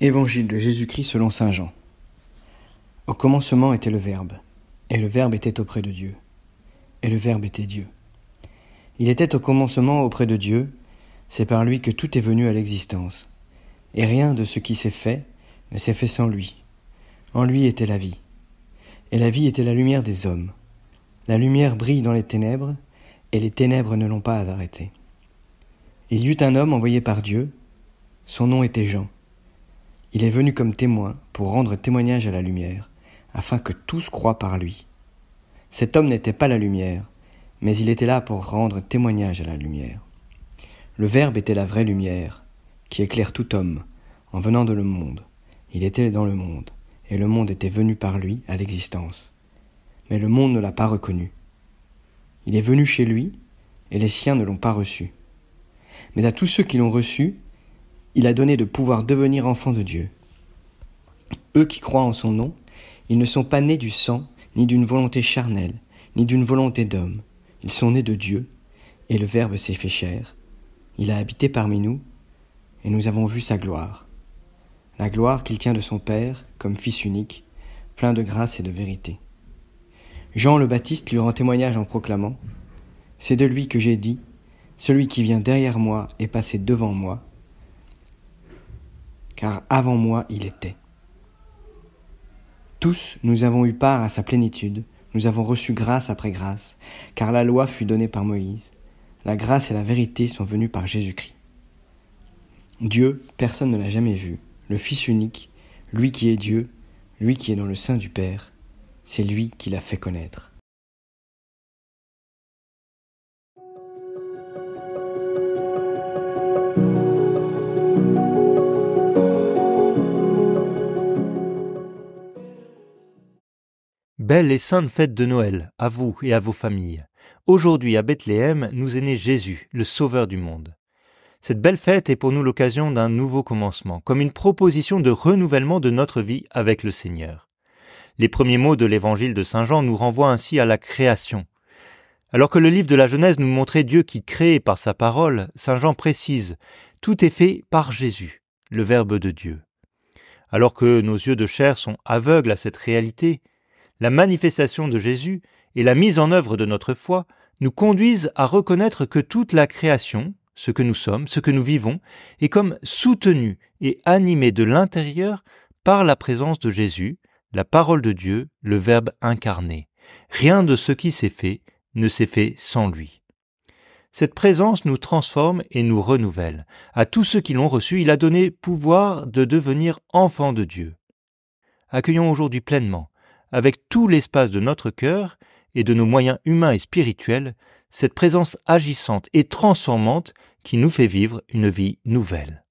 Évangile de Jésus-Christ selon saint Jean. Au commencement était le Verbe, et le Verbe était auprès de Dieu, et le Verbe était Dieu. Il était au commencement auprès de Dieu, c'est par lui que tout est venu à l'existence, et rien de ce qui s'est fait ne s'est fait sans lui. En lui était la vie, et la vie était la lumière des hommes. La lumière brille dans les ténèbres, et les ténèbres ne l'ont pas arrêtée. Il y eut un homme envoyé par Dieu, son nom était Jean. Il est venu comme témoin pour rendre témoignage à la lumière, afin que tous croient par lui. Cet homme n'était pas la lumière, mais il était là pour rendre témoignage à la lumière. Le Verbe était la vraie lumière, qui éclaire tout homme, en venant de le monde. Il était dans le monde, et le monde était venu par lui à l'existence. Mais le monde ne l'a pas reconnu. Il est venu chez lui, et les siens ne l'ont pas reçu. Mais à tous ceux qui l'ont reçu, il a donné de pouvoir devenir enfants de Dieu. Eux qui croient en son nom, ils ne sont pas nés du sang, ni d'une volonté charnelle, ni d'une volonté d'homme. Ils sont nés de Dieu, et le Verbe s'est fait chair. Il a habité parmi nous, et nous avons vu sa gloire. La gloire qu'il tient de son Père, comme Fils unique, plein de grâce et de vérité. Jean le Baptiste lui rend témoignage en proclamant « C'est de lui que j'ai dit, celui qui vient derrière moi est passé devant moi, car avant moi il était. » Tous, nous avons eu part à sa plénitude, nous avons reçu grâce après grâce, car la loi fut donnée par Moïse. La grâce et la vérité sont venues par Jésus-Christ. Dieu, personne ne l'a jamais vu, le Fils unique, lui qui est Dieu, lui qui est dans le sein du Père, c'est lui qui l'a fait connaître. Belle et sainte fête de Noël, à vous et à vos familles. Aujourd'hui, à Bethléem, nous est né Jésus, le Sauveur du monde. Cette belle fête est pour nous l'occasion d'un nouveau commencement, comme une proposition de renouvellement de notre vie avec le Seigneur. Les premiers mots de l'évangile de saint Jean nous renvoient ainsi à la création. Alors que le livre de la Genèse nous montrait Dieu qui crée par sa parole, saint Jean précise « Tout est fait par Jésus, le Verbe de Dieu ». Alors que nos yeux de chair sont aveugles à cette réalité, la manifestation de Jésus et la mise en œuvre de notre foi nous conduisent à reconnaître que toute la création, ce que nous sommes, ce que nous vivons, est comme soutenue et animée de l'intérieur par la présence de Jésus, la parole de Dieu, le Verbe incarné. Rien de ce qui s'est fait ne s'est fait sans lui. Cette présence nous transforme et nous renouvelle. À tous ceux qui l'ont reçu, il a donné pouvoir de devenir enfants de Dieu. Accueillons aujourd'hui pleinement, avec tout l'espace de notre cœur et de nos moyens humains et spirituels, cette présence agissante et transformante qui nous fait vivre une vie nouvelle.